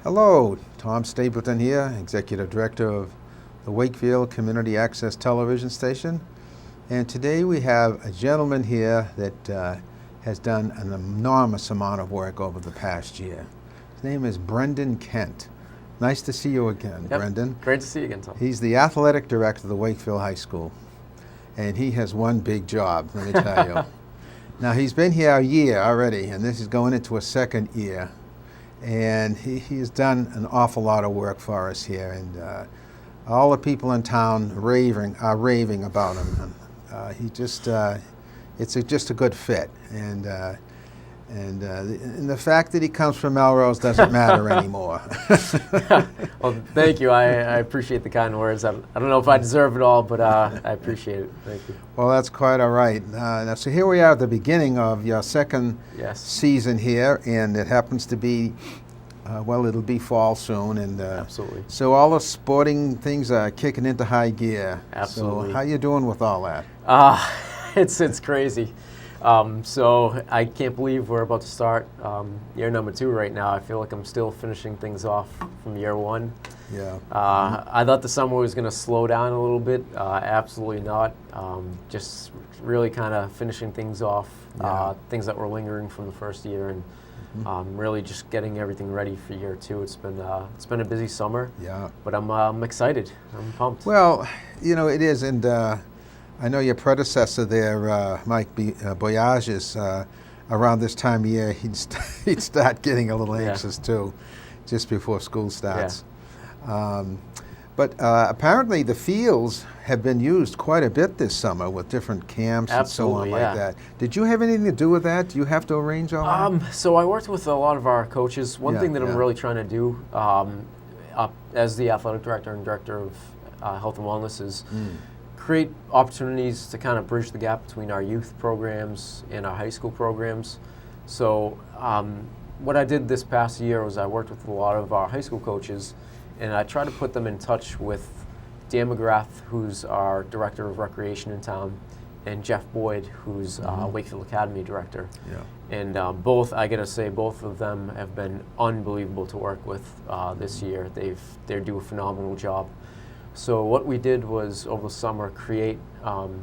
Hello, Tom Stapleton here, Executive Director of the Wakefield Community Access Television Station. And today we have a gentleman here that has done an enormous amount of work over the past year. His name is Brendan Kent. Nice to see you again, Yep. Brendan. Great to see you again, Tom. He's the Athletic Director of the Wakefield High School. And he has one big job, let me tell you. Now, he's been here a year already, and this is going into a second year. And he has done an awful lot of work for us here, and all the people in town are raving about him. It's just a good fit, and the fact that he comes from Melrose doesn't matter anymore. Well, thank you. I appreciate the kind words. I don't know if I deserve it all, but I appreciate it. Thank you. Well, that's quite all right. Now, so here we are at the beginning of your second season here, and it happens to be, it'll be fall soon. And Absolutely. So all the sporting things are kicking into high gear. Absolutely. So how you doing with all that? It's crazy. So I can't believe we're about to start year number 2 right now. I feel like I'm still finishing things off from year 1. Yeah. I thought the summer was going to slow down a little bit. Absolutely not. Just really kind of finishing things off, things that were lingering from the first year, and really just getting everything ready for year 2. It's been a busy summer. Yeah. But I'm excited. I'm pumped. Well, it is, and I know your predecessor there, Mike Boyages, around this time of year, he'd start getting a little anxious too, just before school starts. Yeah. But apparently the fields have been used quite a bit this summer with different camps and so on like that. Did you have anything to do with that? Do you have to arrange all that? So I worked with a lot of our coaches. One thing that I'm really trying to do as the athletic director and director of health and wellness is create opportunities to kind of bridge the gap between our youth programs and our high school programs. So what I did this past year was I worked with a lot of our high school coaches, and I tried to put them in touch with Dan McGrath, who's our Director of Recreation in town, and Jeff Boyd, who's Wakefield Academy Director. Yeah. And both of them have been unbelievable to work with this year. They do a phenomenal job. So what we did was over the summer create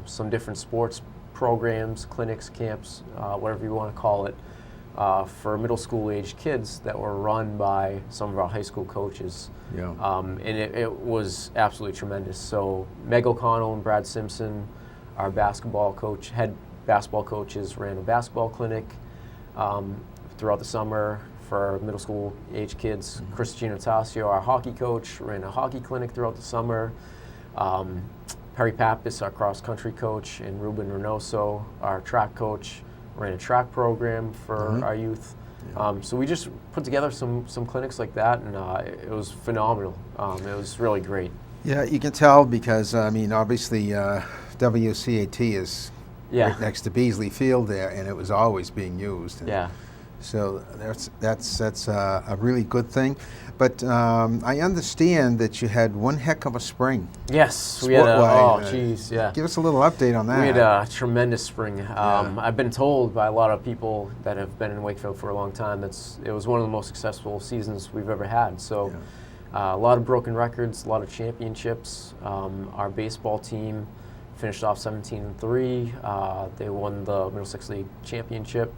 some different sports programs, clinics, camps, whatever you want to call it, for middle school age kids that were run by some of our high school coaches. Yeah. And it was absolutely tremendous. So Meg O'Connell and Brad Simpson, our head basketball coaches, ran a basketball clinic throughout the summer for middle school age kids. Chris Giannatasio, our hockey coach, ran a hockey clinic throughout the summer. Perry Pappas, our cross country coach, and Ruben Reynoso, our track coach, ran a track program for our youth. Yeah. So we just put together some clinics like that, and it was phenomenal. It was really great. Yeah, you can tell because, obviously WCAT is right next to Beasley Field there, and it was always being used. And so that's a really good thing. But I understand that you had one heck of a spring. Yes, we had Give us a little update on that. We had a tremendous spring. I've been told by a lot of people that have been in Wakefield for a long time it was one of the most successful seasons we've ever had. So a lot of broken records, a lot of championships. Our baseball team finished off 17-3. They won the Middlesex League championship.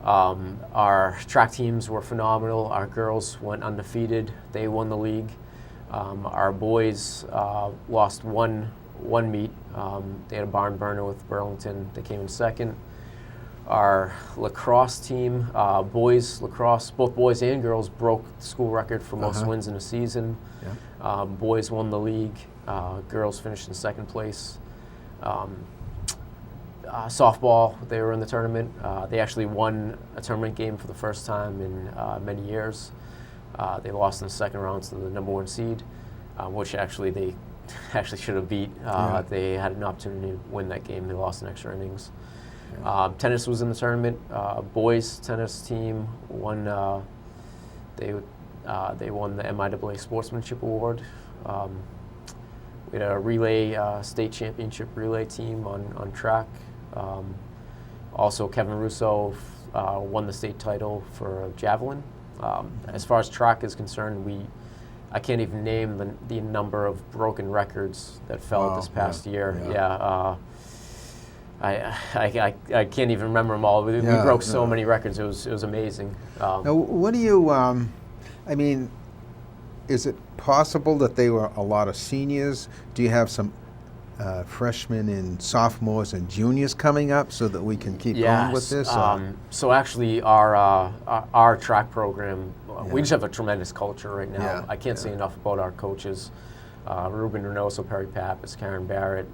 Our track teams were phenomenal. Our girls went undefeated. They won the league. Our boys lost one meet. They had a barn burner with Burlington. They came in second. Our lacrosse team, boys lacrosse, both boys and girls broke the school record for most wins in a season. Yeah. Boys won the league. Girls finished in second place. Softball, they were in the tournament. They actually won a tournament game for the first time in many years. They lost in the second round to the number 1 seed, which actually they should have beat. They had an opportunity to win that game. They lost in extra innings. Tennis was in the tournament. Boys tennis team won. They won the MIAA Sportsmanship Award. We had a relay state championship relay team on track. Also, Kevin Russo won the state title for javelin As far as track is concerned, I can't even name the number of broken records that fell this past year. I can't even remember them all. We broke so many records. It was amazing. Now, what do you? I mean, is it possible that they were a lot of seniors? Do you have some freshmen and sophomores and juniors coming up so that we can keep going with this? So actually, our track program, we just have a tremendous culture right now. I can't say enough about our coaches. Ruben Reynoso, Perry Pappas, Karen Barrett,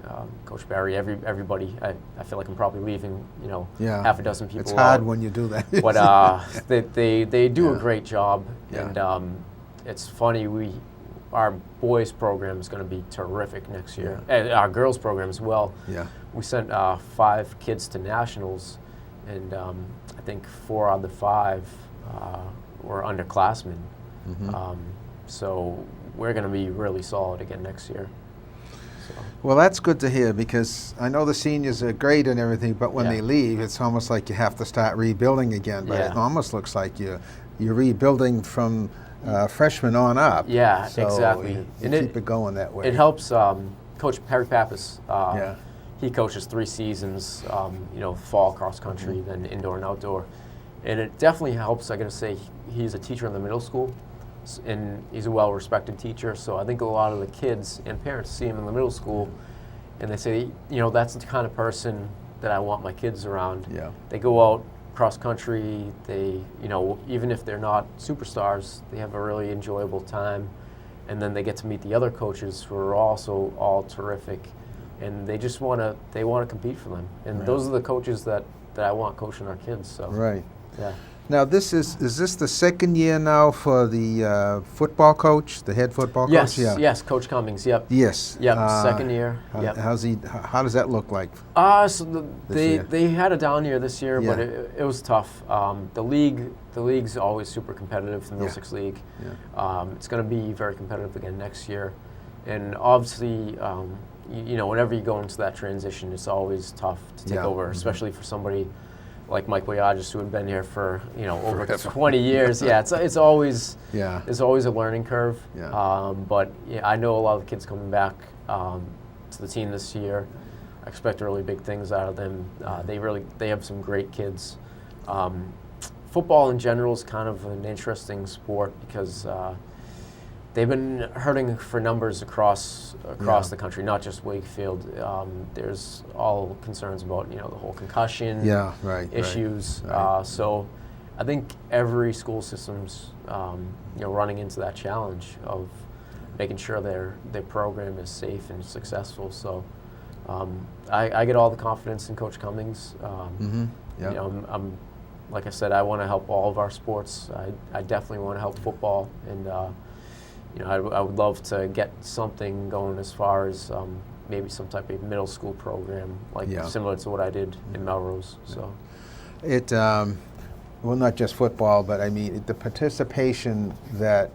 Coach Barry, everybody. I feel like I'm probably leaving, half a dozen people. It's hard when you do that. But they do a great job, and it's funny. Our boys program is going to be terrific next year, and our girls program as well. We sent 5 kids to nationals, and I think 4 out of the 5 were underclassmen. So we're going to be really solid again next year. So. Well, that's good to hear, because I know the seniors are great and everything, but when they leave, it's almost like you have to start rebuilding again. But it almost looks like you're rebuilding from freshmen on up. Yeah, so exactly. You keep it going that way. It helps. Coach Perry Pappas, he coaches 3 seasons, fall cross country, then indoor and outdoor. And it definitely helps. I got to say, he's a teacher in the middle school, and he's a well-respected teacher. So I think a lot of the kids and parents see him in the middle school, and they say, that's the kind of person that I want my kids around. They go out cross country. They, even if they're not superstars, they have a really enjoyable time, and then they get to meet the other coaches who are also all terrific, and they just want to compete for them. And those are the coaches that I want coaching our kids. So yeah. Now, is this the second year now for the football coach, the head football coach? Yes, Coach Cummings. Yep. Yes. Yep. Second year. How does that look like? So they had a down year this year, but it was tough. The league's always super competitive, the Middlesex League. It's going to be very competitive again next year, and obviously, whenever you go into that transition, it's always tough to take over, especially for somebody like Mike Boyages, who had been here for over 20 years. It's always a learning curve. But I know a lot of the kids coming back to the team this year. I expect really big things out of them. They have some great kids. Football in general is kind of an interesting sport, because they've been hurting for numbers across the country, not just Wakefield. There's all concerns about the whole concussion issues. So I think every school system's running into that challenge of making sure their program is safe and successful. So I get all the confidence in Coach Cummings. I'm like I said, I want to help all of our sports. I definitely want to help football, and I would love to get something going as far as maybe some type of middle school program, similar to what I did in Melrose. So, well, not just football, but I mean the participation that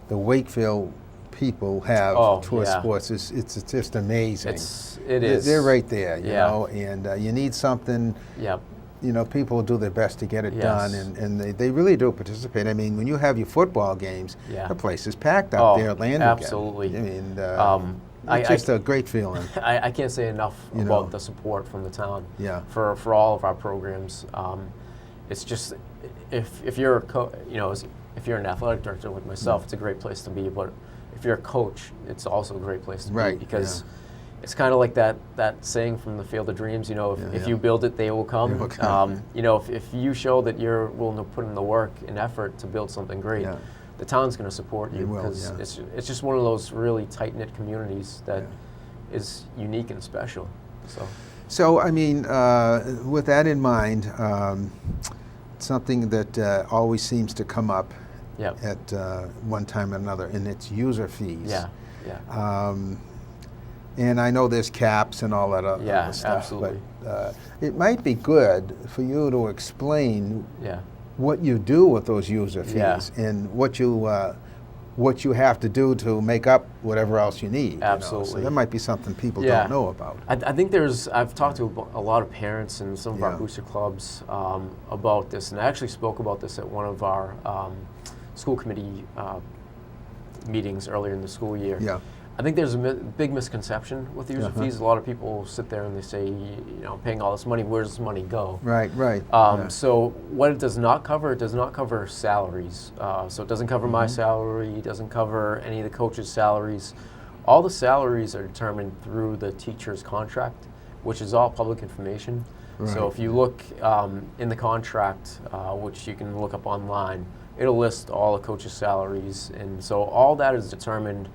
the Wakefield people have towards sports it's just amazing. It is. They're right there, you know, and you need something. People do their best to get it done, and they really do participate. I mean, when you have your football games, the place is packed up there at Landon. Absolutely. I mean, it's just a great feeling. I can't say enough about the support from the town for all of our programs. It's just, if you're if you're an athletic director like myself, it's a great place to be. But if you're a coach, it's also a great place to be, because it's kind of like that saying from the Field of Dreams, if you build it, they will come. If you show that you're willing to put in the work and effort to build something great, the town's going to support you, because it's just one of those really tight-knit communities that is unique and special. So I mean, with that in mind, something that always seems to come up at one time or another, and it's user fees. And I know there's caps and all that other stuff. Absolutely. But it might be good for you to explain what you do with those user fees and what you have to do to make up whatever else you need. Absolutely. So that might be something people don't know about. I think I've talked to a lot of parents in some of our booster clubs about this, and I actually spoke about this at one of our school committee meetings earlier in the school year. Yeah. I think there's a big misconception with user fees. A lot of people sit there and they say, paying all this money, where does this money go? Right. So what it does not cover salaries. So it doesn't cover my salary, it doesn't cover any of the coaches' salaries. All the salaries are determined through the teacher's contract, which is all public information. Right. So if you look in the contract, which you can look up online, it'll list all the coaches' salaries. And so all that is determined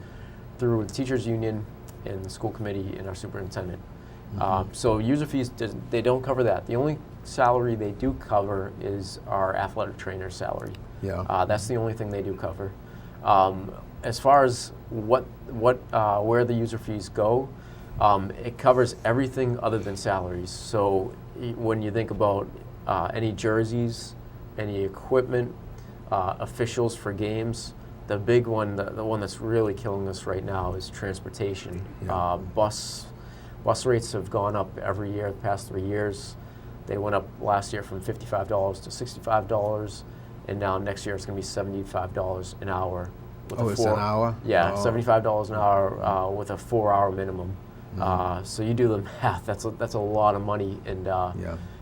through the teachers union and the school committee and our superintendent. So user fees, they don't cover that. The only salary they do cover is our athletic trainer's salary. Yeah. That's the only thing they do cover. As far as where the user fees go, it covers everything other than salaries. So when you think about any jerseys, any equipment, officials for games, the big one, the one that's really killing us right now is transportation. Yeah. Bus rates have gone up every year the past 3 years. They went up last year from $55 to $65, and now next year it's going to be $75 an hour. It's an hour? Yeah, Oh. $75 an hour with a 4-hour minimum. So you do the math. That's a lot of money, and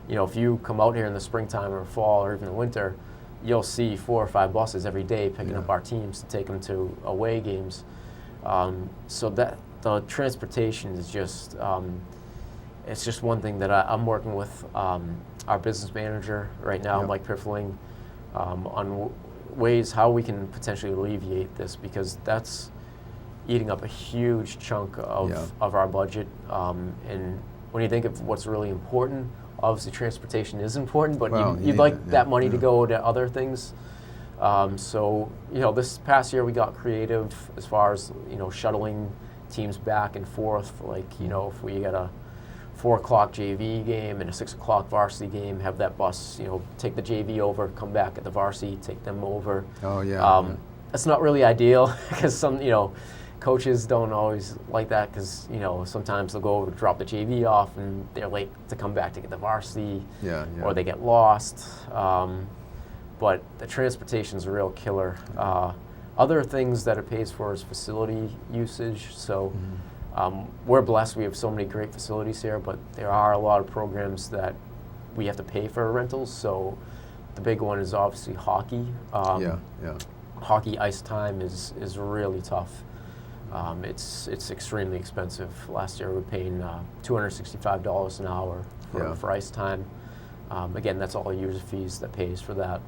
if you come out here in the springtime or fall or even the winter, you'll see 4 or 5 buses every day picking up our teams to take them to away games. So that the transportation is just it's just one thing that I'm working with our business manager right now, Mike Piffling, on ways how we can potentially alleviate this, because that's eating up a huge chunk of our budget. And when you think of what's really important, obviously transportation is important, but you'd like that money to go to other things. So this past year we got creative as far as shuttling teams back and forth. Like if we got a 4 o'clock JV game and a 6 o'clock varsity game, have that bus take the JV over, come back at the varsity, take them over. Oh yeah. That's not really ideal because some coaches don't always like that, because sometimes they'll go over to drop the JV off and they're late to come back to get the varsity, or they get lost. But the transportation's a real killer. Other things that it pays for is facility usage. So we're blessed; we have so many great facilities here, but there are a lot of programs that we have to pay for rentals. So the big one is obviously hockey. Hockey ice time is really tough. It's extremely expensive. Last year we were paying $265 an hour for ice time. Again, that's all user fees that pays for that.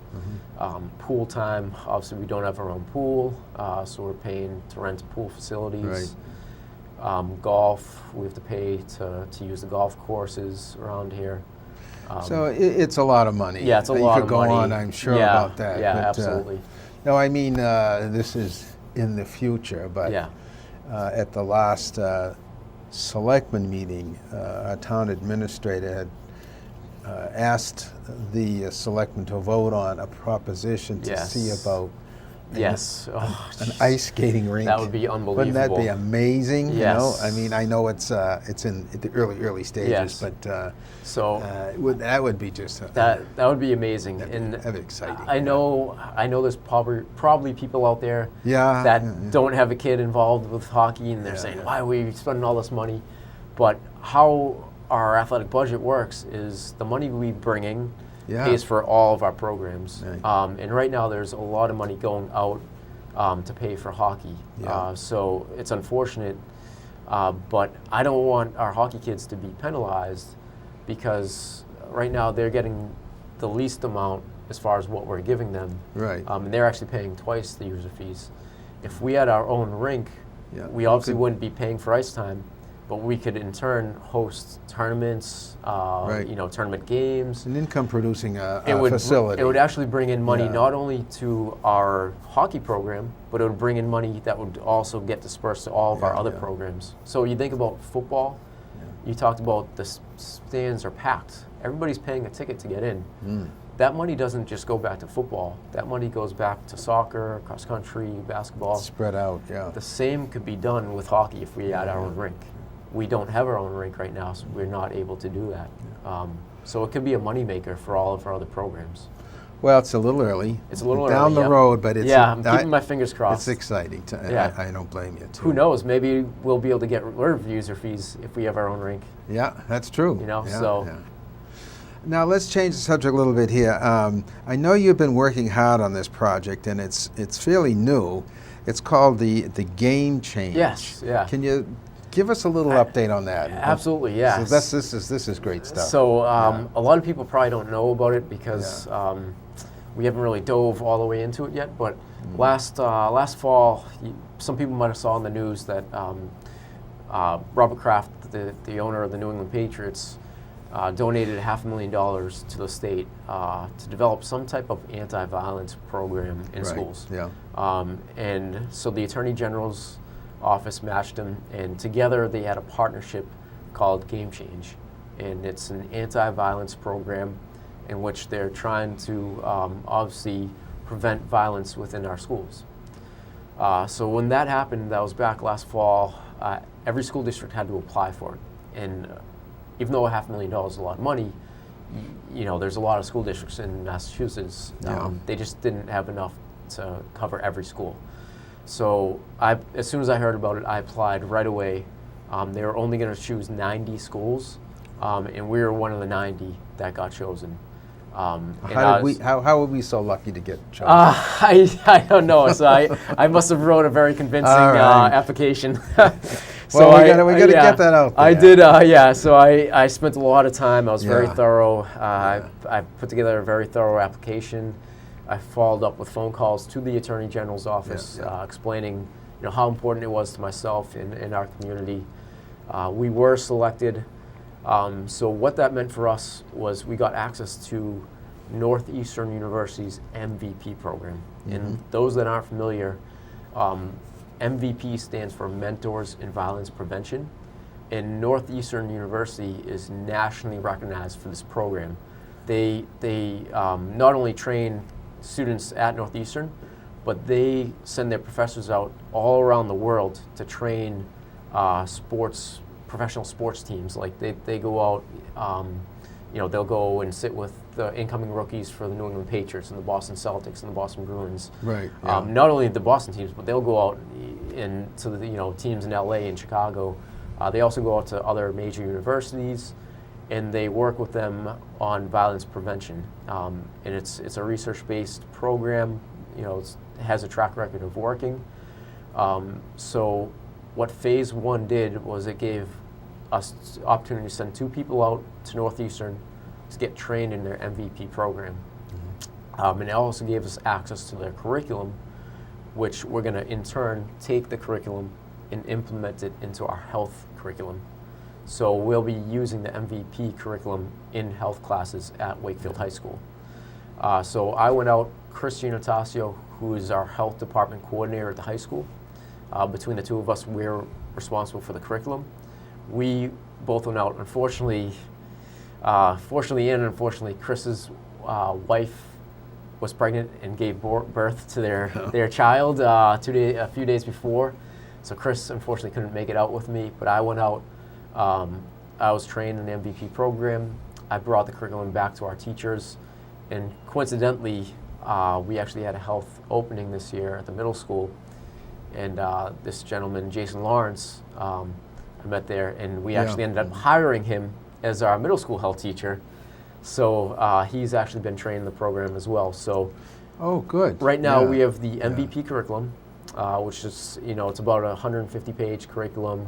Pool time, obviously we don't have our own pool, so we're paying to rent pool facilities. Golf, we have to pay to use the golf courses around here. So it's a lot of money. Yeah, it's a lot of money. You could go on, I'm sure, about that. Yeah, but, absolutely. No, I mean, this is in the future, but at the last selectman meeting, our town administrator had asked the selectmen to vote on a proposition to see about an ice skating rink. That would be unbelievable. Wouldn't that be amazing? Yes. I mean, I know it's in the early stages, but that would be just that would be amazing, that'd be exciting. I know there's probably people out there that don't have a kid involved with hockey, and they're saying, why are we spending all this money? But how our athletic budget works is the money we bring in pays for all of our programs. And right now there's a lot of money going out to pay for hockey. So it's unfortunate, but I don't want our hockey kids to be penalized, because right now they're getting the least amount as far as what we're giving them. And they're actually paying twice the user fees. If we had our own rink, we obviously wouldn't be paying for ice time, but we could in turn host tournaments, tournament games. An income-producing facility. It would actually bring in money not only to our hockey program, but it would bring in money that would also get dispersed to all of our other programs. So you think about football, you talked about the stands are packed. Everybody's paying a ticket to get in. That money doesn't just go back to football. That money goes back to soccer, cross country, basketball. Spread out, The same could be done with hockey if we had our own rink. We don't have our own rink right now, so we're not able to do that. So it could be a moneymaker for all of our other programs. Well, it's a little early. It's a little down early, the yep. road, but it's I'm keeping my fingers crossed. It's exciting. Yeah. I don't blame you. Too. Who knows? Maybe we'll be able to get rid of user fees if we have our own rink. Yeah, that's true. You know, Yeah, so. yeah. Now let's change the subject a little bit here. I know you've been working hard on this project, and it's fairly new. It's called the Game Change. Yes. Yeah. Can you give us a little update on that? Absolutely. Yeah. So this is great stuff. So a lot of people probably don't know about it because we haven't really dove all the way into it yet. But last fall, some people might have saw in the news that Robert Kraft, the owner of the New England Patriots, donated $500,000 to the state to develop some type of anti-violence program in schools. Yeah. And so the Attorney General's office matched him, and together they had a partnership called Game Change. And it's an anti-violence program in which they're trying to obviously prevent violence within our schools. So when that happened, that was back last fall, every school district had to apply for it. And even though $500,000 is a lot of money, you know, there's a lot of school districts in Massachusetts. They just didn't have enough to cover every school. So as soon as I heard about it, I applied right away. They were only going to choose 90 schools, and we were one of the 90 that got chosen. How were we so lucky to get chosen? I don't know. So I must have wrote a very convincing application. So we got to get that out there. I did, So I spent a lot of time. I was very thorough. I put together a very thorough application. I followed up with phone calls to the Attorney General's office, explaining, how important it was to myself and our community. We were selected. So what that meant for us was we got access to Northeastern University's MVP program. And those that aren't familiar, MVP stands for Mentors in Violence Prevention. And Northeastern University is nationally recognized for this program. They not only train students at Northeastern, but they send their professors out all around the world to train professional sports teams. Like they go out, they'll go and sit with the incoming rookies for the New England Patriots and the Boston Celtics and the Boston Bruins. Right. Yeah. Not only the Boston teams, but they'll go out to the teams in LA and Chicago. They also go out to other major universities, and they work with them on violence prevention. And it's a research-based program. It has a track record of working. So what Phase 1 did was it gave us the opportunity to send 2 people out to Northeastern to get trained in their MVP program. And it also gave us access to their curriculum, which we're going to in turn take the curriculum and implement it into our health curriculum. So we'll be using the MVP curriculum in health classes at Wakefield High School. So I went out, Chris Giannatasio, who is our health department coordinator at the high school. Between the two of us, we're responsible for the curriculum. We both went out. Fortunately and unfortunately, Chris's wife was pregnant and gave birth to their child a few days before. So Chris unfortunately couldn't make it out with me, but I went out. I was trained in the MVP program. I brought the curriculum back to our teachers, and coincidentally, we actually had a health opening this year at the middle school, and this gentleman, Jason Lawrence, I met there, and we actually ended up hiring him as our middle school health teacher. So he's actually been trained in the program as well. So, good. Right now we have the MVP curriculum, which is it's about a 150-page curriculum.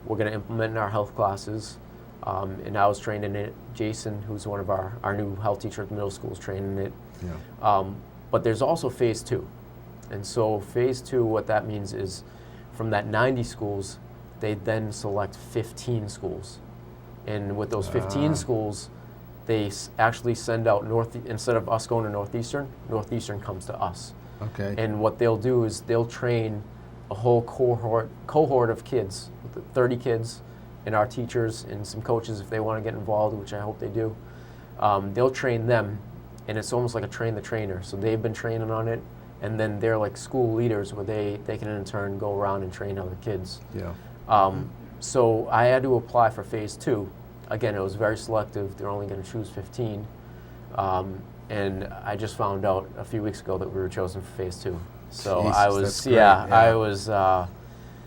We're going to implement in our health classes, and I was trained in it. Jason, who's one of our new health teacher at the middle school, is trained in it. Yeah. But there's also Phase 2. And so Phase 2, what that means is from that 90 schools, they then select 15 schools. And with those 15 schools, they actually send out instead of us going to Northeastern comes to us. Okay. And what they'll do is they'll train a whole cohort of kids, 30 kids, and our teachers and some coaches if they want to get involved, which I hope they do. They'll train them, and it's almost like a train the trainer. So they've been training on it, and then they're like school leaders where they can in turn go around and train other kids. Yeah. So I had to apply for Phase 2. Again, it was very selective. They're only going to choose 15. and I just found out a few weeks ago that we were chosen for phase 2. So Jesus, I was, that's great, yeah. I was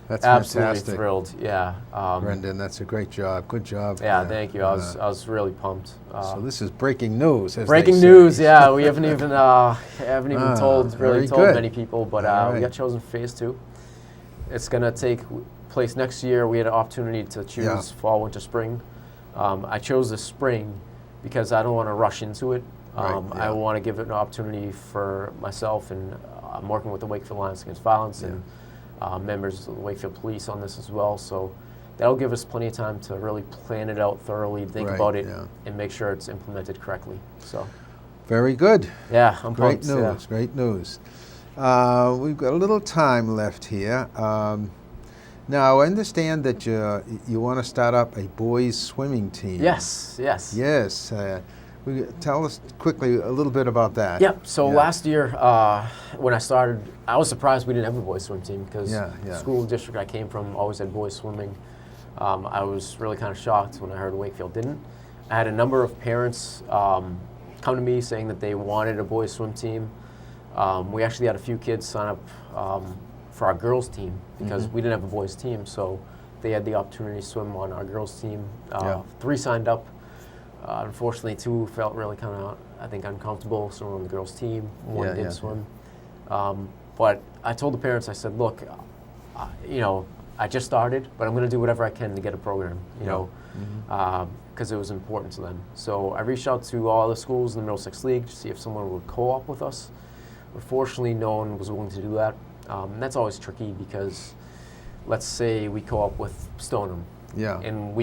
That's absolutely fantastic. thrilled. Yeah, Brendan, that's a great job. Good job. yeah. Thank you. I was really pumped. So this is breaking news. As Breaking they say. news, yeah. We haven't even told very good. many people, but All we right. got chosen for phase 2. It's gonna take place next year. We had an opportunity to choose fall, winter, spring. I chose the spring because I don't want to rush into it. Right, yeah. I want to give it an opportunity for myself, and I'm working with the Wakefield Alliance Against Violence and members of the Wakefield Police on this as well. So that'll give us plenty of time to really plan it out thoroughly, think Right, about it, yeah. and make sure it's implemented correctly. So. Very good. Yeah, I'm Great pumped. news. Great news. We've got a little time left here. Now, I understand that you want to start up a boys swimming team. Yes. Yes. Tell us quickly a little bit about that. Yep. So last year, when I started, I was surprised we didn't have a boys swim team because the school district I came from always had boys swimming. I was really kind of shocked when I heard Wakefield didn't. I had a number of parents come to me saying that they wanted a boys swim team. We actually had a few kids sign up for our girls team because we didn't have a boys team, so they had the opportunity to swim on our girls team. 3 signed up. Unfortunately, 2 felt really kind of, I think, uncomfortable swimming on the girls' team. 1 didn't swim. But I told the parents, I said, look, I just started, but I'm going to do whatever I can to get a program, because it was important to them. So I reached out to all the schools in the Middlesex League to see if someone would co-op with us. Unfortunately, no one was willing to do that. And that's always tricky because, let's say we co-op with Stoneham. Yeah. And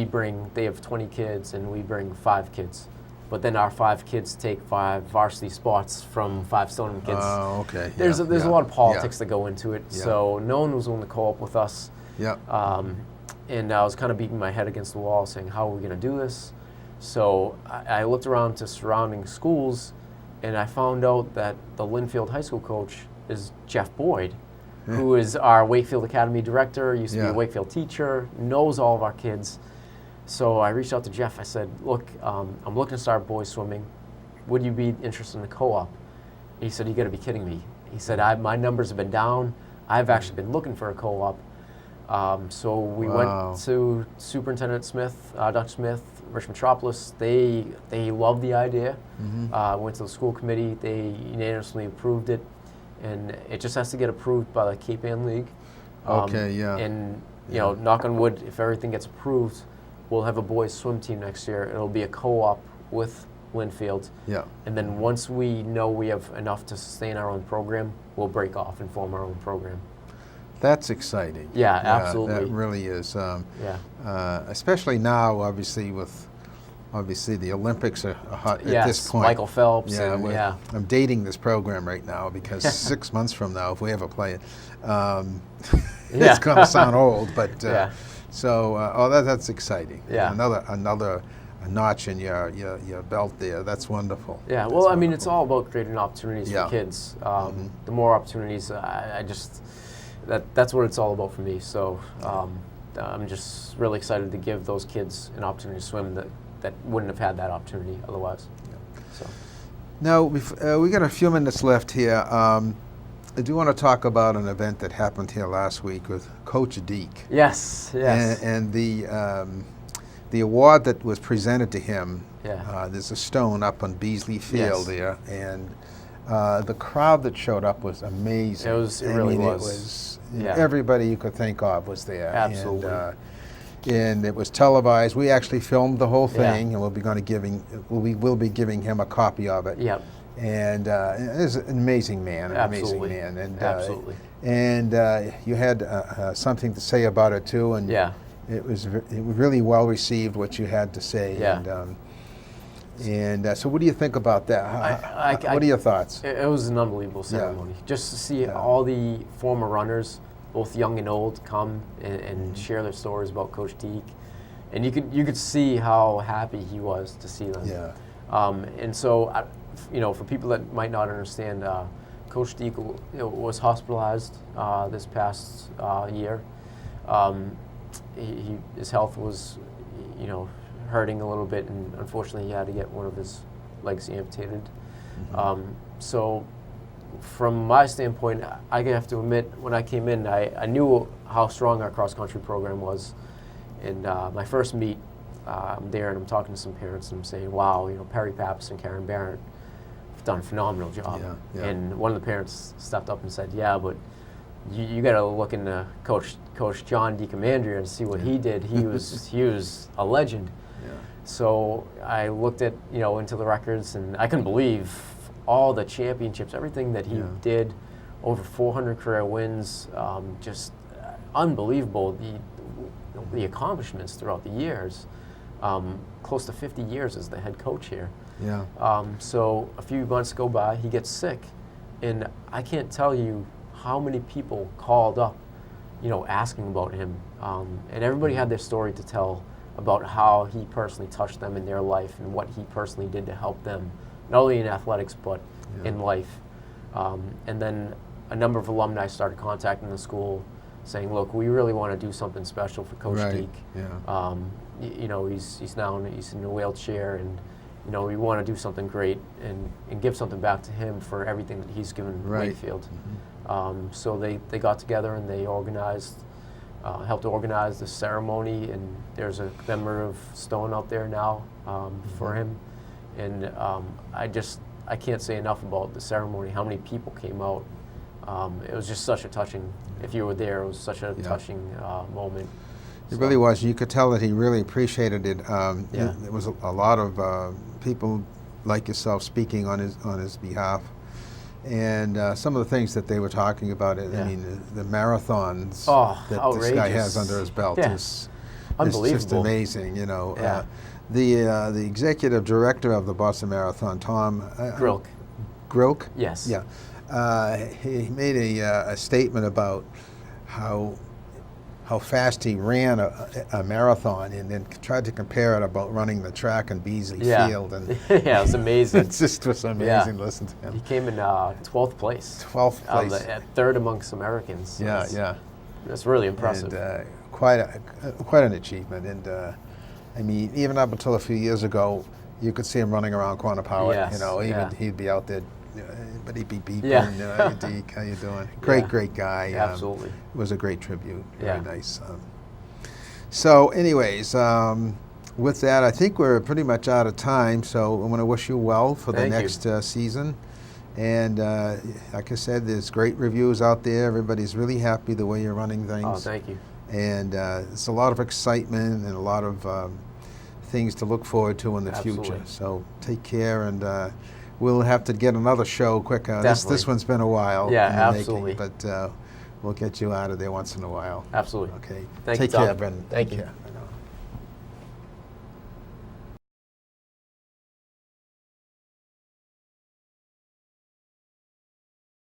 they have 20 kids and we bring 5 kids. But then our 5 kids take 5 varsity spots from 5 Stoneham kids. Oh, okay. There's a lot of politics that go into it. Yeah. So no one was willing to co-op with us. Yeah. And I was kind of beating my head against the wall saying, how are we going to do this? So I looked around to surrounding schools and I found out that the Linfield High School coach is Jeff Boyd, who is our Wakefield Academy director, used to be a Wakefield teacher, knows all of our kids. So I reached out to Jeff. I said, look, I'm looking to start boys swimming. Would you be interested in a co-op? He said, you got to be kidding me. He said, my numbers have been down. I've actually been looking for a co-op. So we went to Superintendent Smith, Dr. Smith, Rich Metropolis. They loved the idea. Went to the school committee. They unanimously approved it. And it just has to get approved by the Cape Ann League. And, knock on wood, if everything gets approved, we'll have a boys swim team next year. It'll be a co-op with Linfield. Yeah. And then once we know we have enough to sustain our own program, we'll break off and form our own program. That's exciting. Yeah, absolutely. That really is. Especially now, obviously, the Olympics are hot at this point. Michael Phelps. I'm dating this program right now because 6 months from now, if we ever play it, it's going to sound old. But that's exciting. Yeah. Another notch in your belt there. That's wonderful. Yeah. Well, I mean, it's all about creating opportunities for kids. The more opportunities, that's what it's all about for me. So I'm just really excited to give those kids an opportunity to swim that wouldn't have had that opportunity otherwise. Yeah. So. Now, we got a few minutes left here. I do want to talk about an event that happened here last week with Coach Deke. Yes. And the award that was presented to him, there's a stone up on Beasley Field there, and the crowd that showed up was amazing. It really was. Everybody you could think of was there. Absolutely. And it was televised. We actually filmed the whole thing, and we will be giving him a copy of it. Yep. And he's an amazing man, Absolutely. amazing man. And, Absolutely. And you had something to say about it too, and it was really well received what you had to say. Yeah. And so, what do you think about that? What are your thoughts? It was an unbelievable ceremony. Just to see all the former runners, both young and old, come and share their stories about Coach Deke, and you could see how happy he was to see them. Yeah. And so, for people that might not understand, Coach Deke was hospitalized this past year. His health was, hurting a little bit, and unfortunately, he had to get one of his legs amputated. So from my standpoint, I have to admit, when I came in, I knew how strong our cross-country program was. And my first meet, I'm there and I'm talking to some parents and I'm saying, wow, you know, Perry Pappas and Karen Barrett have done a phenomenal job. Yeah. And one of the parents stepped up and said, yeah, but you got to look into Coach John DiComandria and see what he did. He was a legend. Yeah. So I looked at, you know, into the records, and I couldn't believe all the championships, everything that he did, over 400 career wins, just unbelievable. The accomplishments throughout the years, close to 50 years as the head coach here. Yeah. So a few months go by, he gets sick, and I can't tell you how many people called up, you know, asking about him, and everybody had their story to tell about how he personally touched them in their life and what he personally did to help them, not only in athletics but in life. And then a number of alumni started contacting the school, saying, "Look, we really want to do something special for Coach Deke. Yeah. You know, he's in a wheelchair, and you know, we want to do something great and give something back to him for everything that he's given Wakefield." So they got together and they organized, helped organize the ceremony, and there's a commemorative stone out there now for him. And I can't say enough about the ceremony, how many people came out. It was just such a touching, if you were there, it was such a touching moment. It really was. You could tell that he really appreciated it. There was a lot of people like yourself speaking on his behalf. And some of the things that they were talking about, I mean, the marathons that outrageous. this guy has under his belt is just amazing, you know. The executive director of the Boston Marathon, Tom Grilk? Yes. Yeah. He made a statement about how fast he ran a marathon, and then tried to compare it about running the track in Beasley Field. And it was amazing. It just was amazing to listen to him. He came in 12th place. 12th place. Third amongst Americans. So that's really impressive. And, quite an achievement. And I mean, even up until a few years ago, you could see him running around Quannapowitt. You know, he'd be out there. But he'd be beeping, hey Deke, how you doing? Great guy. Absolutely. It was a great tribute. Very nice. So anyways, with that, I think we're pretty much out of time. So I want to wish you well for the next season. And like I said, there's great reviews out there. Everybody's really happy the way you're running things. Oh, thank you. And it's a lot of excitement and a lot of things to look forward to in the future. So take care, and we'll have to get another show quicker. This one's been a while. Yeah, absolutely. But we'll get you out of there once in a while. Absolutely. Okay. Thank you, Take care, Brendan. Thank you. Take care.